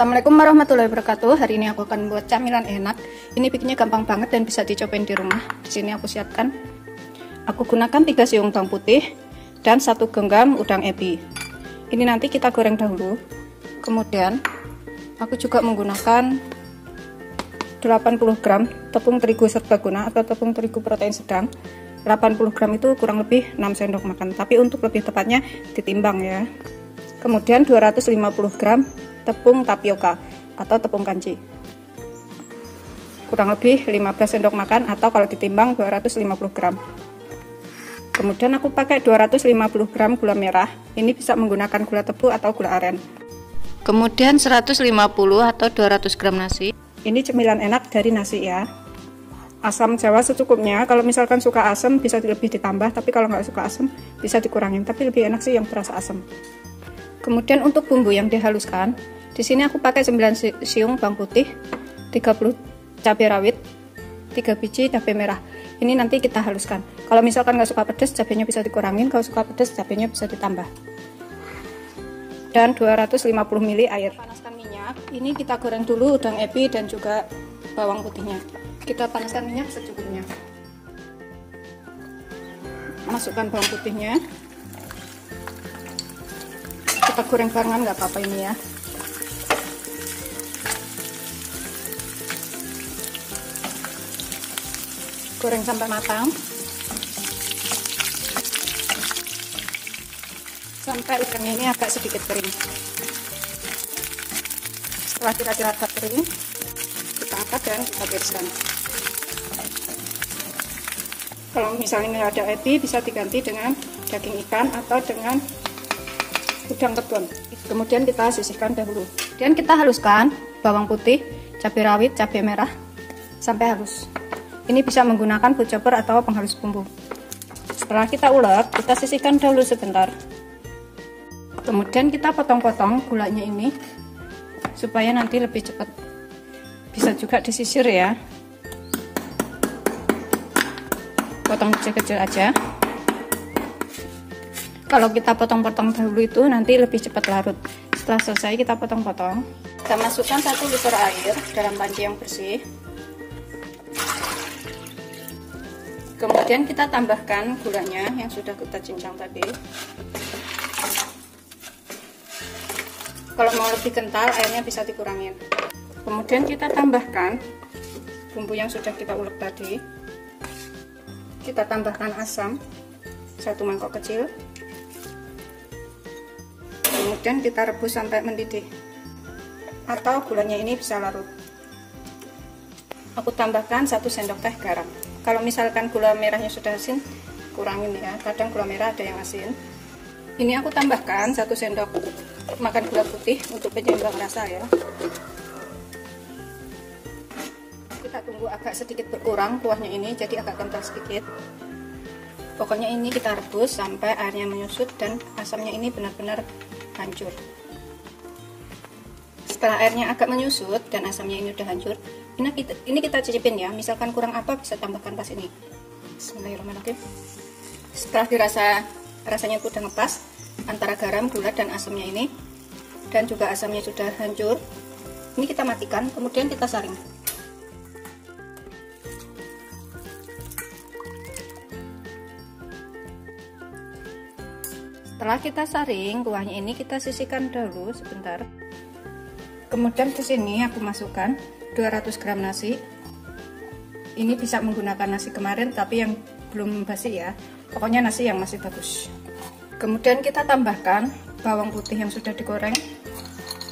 Assalamualaikum warahmatullahi wabarakatuh. Hari ini aku akan buat camilan enak. Ini bikinnya gampang banget dan bisa dicobain di rumah. Di sini aku siapkan. Aku gunakan 3 siung bawang putih dan 1 genggam udang ebi. Ini nanti kita goreng dahulu. Kemudian aku juga menggunakan 80 gram tepung terigu serbaguna atau tepung terigu protein sedang. 80 gram itu kurang lebih 6 sendok makan, tapi untuk lebih tepatnya ditimbang ya. Kemudian 250 gram tepung tapioka atau tepung kanji, kurang lebih 15 sendok makan atau kalau ditimbang 250 gram. Kemudian aku pakai 250 gram gula merah, ini bisa menggunakan gula tebu atau gula aren. Kemudian 150 atau 200 gram nasi, ini cemilan enak dari nasi ya. Asam jawa secukupnya, kalau misalkan suka asam bisa lebih ditambah, tapi kalau nggak suka asam bisa dikurangin, tapi lebih enak sih yang berasa asam. Kemudian untuk bumbu yang dihaluskan, di sini aku pakai 9 siung bawang putih, 30 cabai rawit, 3 biji cabai merah. Ini nanti kita haluskan. Kalau misalkan nggak suka pedas, cabainya bisa dikurangin. Kalau suka pedas, cabainya bisa ditambah. Dan 250 ml air. Panaskan minyak. Ini kita goreng dulu udang ebi dan juga bawang putihnya. Kita panaskan minyak secukupnya. Masukkan bawang putihnya. Kita goreng barengan nggak apa-apa ini ya. Goreng sampai matang, sampai udangnya ini agak sedikit kering. Setelah kira-kira agak kering, kita angkat dan kita tiriskan. Kalau misalnya ada ebi, bisa diganti dengan daging ikan atau dengan udang kebun. Kemudian kita sisihkan dahulu. Dan kita haluskan bawang putih, cabai rawit, cabai merah sampai halus. Ini bisa menggunakan food chopper atau penghalus bumbu. Setelah kita ulek, kita sisihkan dahulu sebentar. Kemudian kita potong-potong gulanya ini supaya nanti lebih cepat. Bisa juga disisir ya. Potong kecil-kecil aja. Kalau kita potong-potong dahulu itu nanti lebih cepat larut. Setelah selesai kita potong-potong. Kita masukkan 1 liter air dalam panci yang bersih. Kemudian kita tambahkan gulanya yang sudah kita cincang tadi. Kalau mau lebih kental, airnya bisa dikurangin. Kemudian kita tambahkan bumbu yang sudah kita ulek tadi. Kita tambahkan asam 1 mangkok kecil. Kemudian kita rebus sampai mendidih atau gulanya ini bisa larut. Aku tambahkan 1 sendok teh garam. Kalau misalkan gula merahnya sudah asin, kurangin ya, kadang gula merah ada yang asin. Ini aku tambahkan 1 sendok makan gula putih untuk penyeimbang rasa ya. Kita tunggu agak sedikit berkurang kuahnya ini, jadi agak kental sedikit. Pokoknya ini kita rebus sampai airnya menyusut dan asamnya ini benar-benar hancur. Setelah airnya agak menyusut dan asamnya ini udah hancur, ini kita cicipin ya. Misalkan kurang apa bisa tambahkan pas ini. Bismillahirrahmanirrahim. Setelah rasanya itu udah ngepas antara garam, gula dan asamnya ini, dan juga asamnya sudah hancur, ini kita matikan. Kemudian kita saring. Setelah kita saring kuahnya ini, kita sisihkan dahulu sebentar. Kemudian ke sini aku masukkan 200 gram nasi. Ini bisa menggunakan nasi kemarin tapi yang belum basi ya. Pokoknya nasi yang masih bagus. Kemudian kita tambahkan bawang putih yang sudah digoreng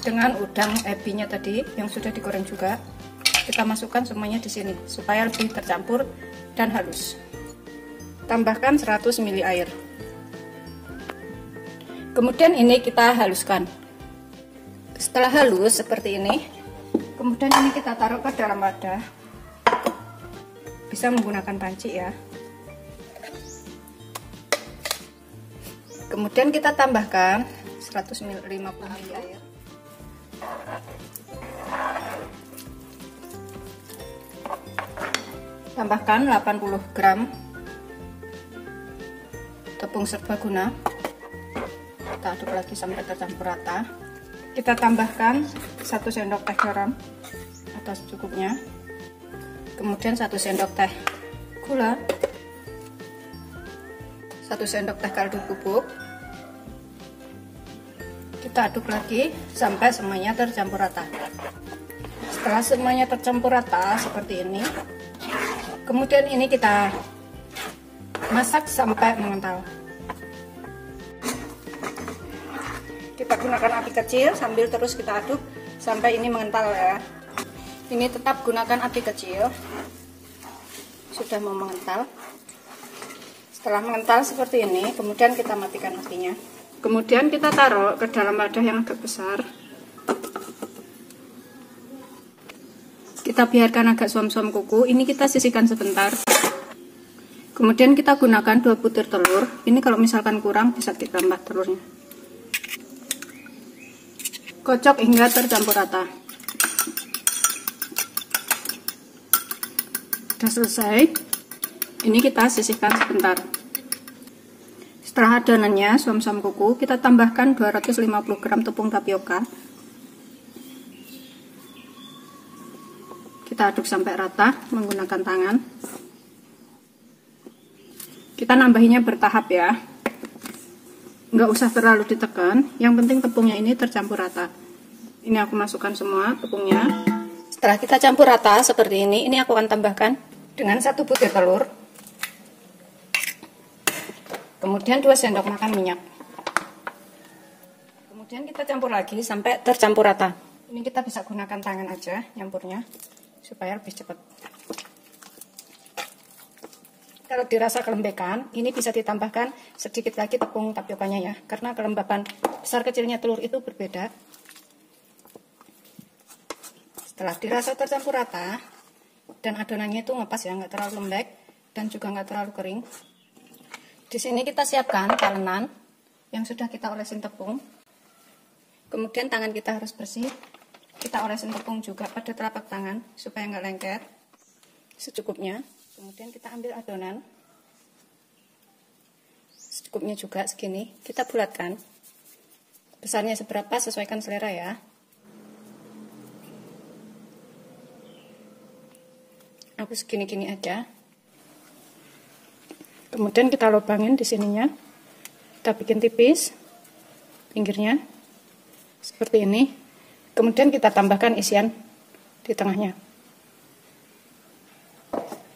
dengan udang ebinya tadi yang sudah digoreng juga. Kita masukkan semuanya di sini supaya lebih tercampur dan halus. Tambahkan 100 ml air. Kemudian ini kita haluskan. Setelah halus seperti ini, kemudian ini kita taruh ke dalam wadah. Bisa menggunakan panci ya. Kemudian kita tambahkan 150 ml air. Tambahkan 80 gram tepung serbaguna. Kita aduk lagi sampai tercampur rata. Kita tambahkan 1 sendok teh garam atau secukupnya, kemudian 1 sendok teh gula, 1 sendok teh kaldu bubuk. Kita aduk lagi sampai semuanya tercampur rata. Setelah semuanya tercampur rata seperti ini, kemudian ini kita masak sampai mengental. Kita gunakan api kecil sambil terus kita aduk sampai ini mengental ya. Ini tetap gunakan api kecil. Sudah mau mengental. Setelah mengental seperti ini, kemudian kita matikan apinya. Kemudian kita taruh ke dalam wadah yang agak besar. Kita biarkan agak suam-suam kuku. Ini kita sisihkan sebentar. Kemudian kita gunakan 2 butir telur. Ini kalau misalkan kurang bisa ditambah telurnya. Kocok hingga tercampur rata. Sudah selesai. Ini kita sisihkan sebentar. Setelah adonannya suam-suam kuku, kita tambahkan 250 gram tepung tapioka. Kita aduk sampai rata menggunakan tangan. Kita nambahinya bertahap ya. Nggak usah terlalu ditekan, yang penting tepungnya ini tercampur rata. Ini aku masukkan semua tepungnya. Setelah kita campur rata seperti ini aku akan tambahkan dengan 1 butir telur. Kemudian 2 sendok makan minyak. Kemudian kita campur lagi sampai tercampur rata. Ini kita bisa gunakan tangan aja nyampurnya supaya lebih cepat. Kalau dirasa kelembekan, ini bisa ditambahkan sedikit lagi tepung tapiokanya ya, karena kelembapan besar kecilnya telur itu berbeda. Setelah dirasa tercampur rata dan adonannya itu ngepas ya, nggak terlalu lembek dan juga nggak terlalu kering. Di sini kita siapkan talenan yang sudah kita olesin tepung. Kemudian tangan kita harus bersih. Kita olesin tepung juga pada telapak tangan supaya nggak lengket. Secukupnya. Kemudian kita ambil adonan. Secukupnya juga segini. Kita bulatkan. Besarnya seberapa sesuaikan selera ya. Aku segini-gini aja. Kemudian kita lubangin di sininya. Kita bikin tipis pinggirnya seperti ini. Kemudian kita tambahkan isian di tengahnya.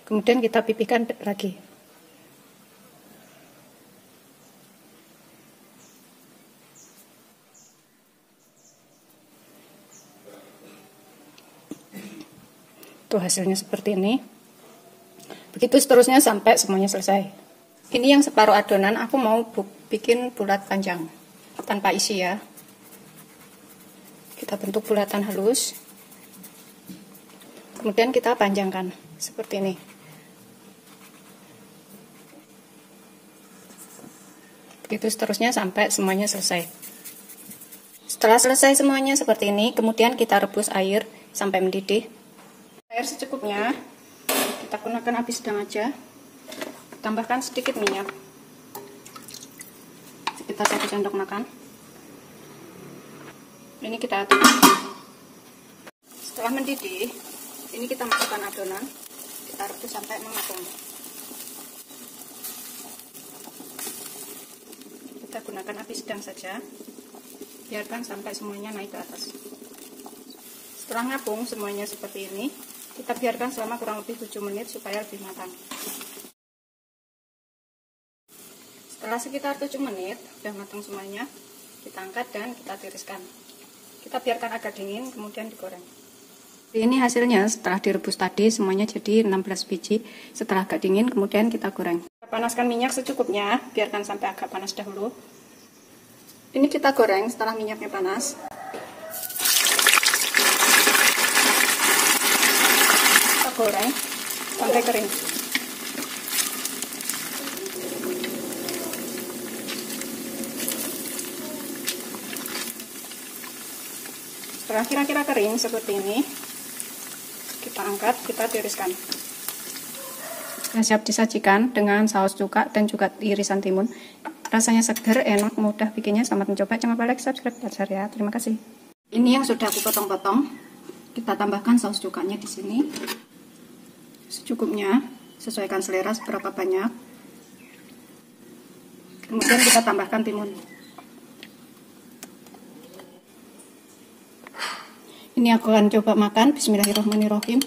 Kemudian kita pipihkan lagi. Tuh hasilnya seperti ini. Begitu seterusnya sampai semuanya selesai. Ini yang separuh adonan aku mau bikin bulat panjang tanpa isi ya. Kita bentuk bulatan halus. Kemudian kita panjangkan seperti ini. Begitu seterusnya sampai semuanya selesai. Setelah selesai semuanya seperti ini, kemudian kita rebus air sampai mendidih. Air secukupnya. Kita gunakan api sedang aja. Tambahkan sedikit minyak, sekitar 1 sendok makan. Ini kita aduk. Setelah mendidih, ini kita masukkan adonan. Kita rebus sampai mengapung. Kita gunakan api sedang saja. Biarkan sampai semuanya naik ke atas. Setelah ngapung semuanya seperti ini, kita biarkan selama kurang lebih 7 menit supaya lebih matang. Setelah sekitar 7 menit, sudah matang semuanya, kita angkat dan kita tiriskan. Kita biarkan agak dingin, kemudian digoreng. Ini hasilnya setelah direbus tadi, semuanya jadi 16 biji. Setelah agak dingin, kemudian kita goreng. Panaskan minyak secukupnya, biarkan sampai agak panas dahulu. Ini kita goreng setelah minyaknya panas. Kita goreng sampai kering. Setelah kira-kira kering seperti ini, kita angkat, kita tiriskan. Sudah siap disajikan dengan saus cuka dan juga irisan timun. Rasanya segar, enak, mudah bikinnya. Selamat mencoba. Jangan lupa like, subscribe, dan share ya. Terima kasih. Ini yang sudah aku potong-potong. Kita tambahkan saus cukanya di sini. Secukupnya, sesuaikan selera seberapa banyak. Kemudian kita tambahkan timun. Ini aku akan coba makan. Bismillahirrahmanirrahim.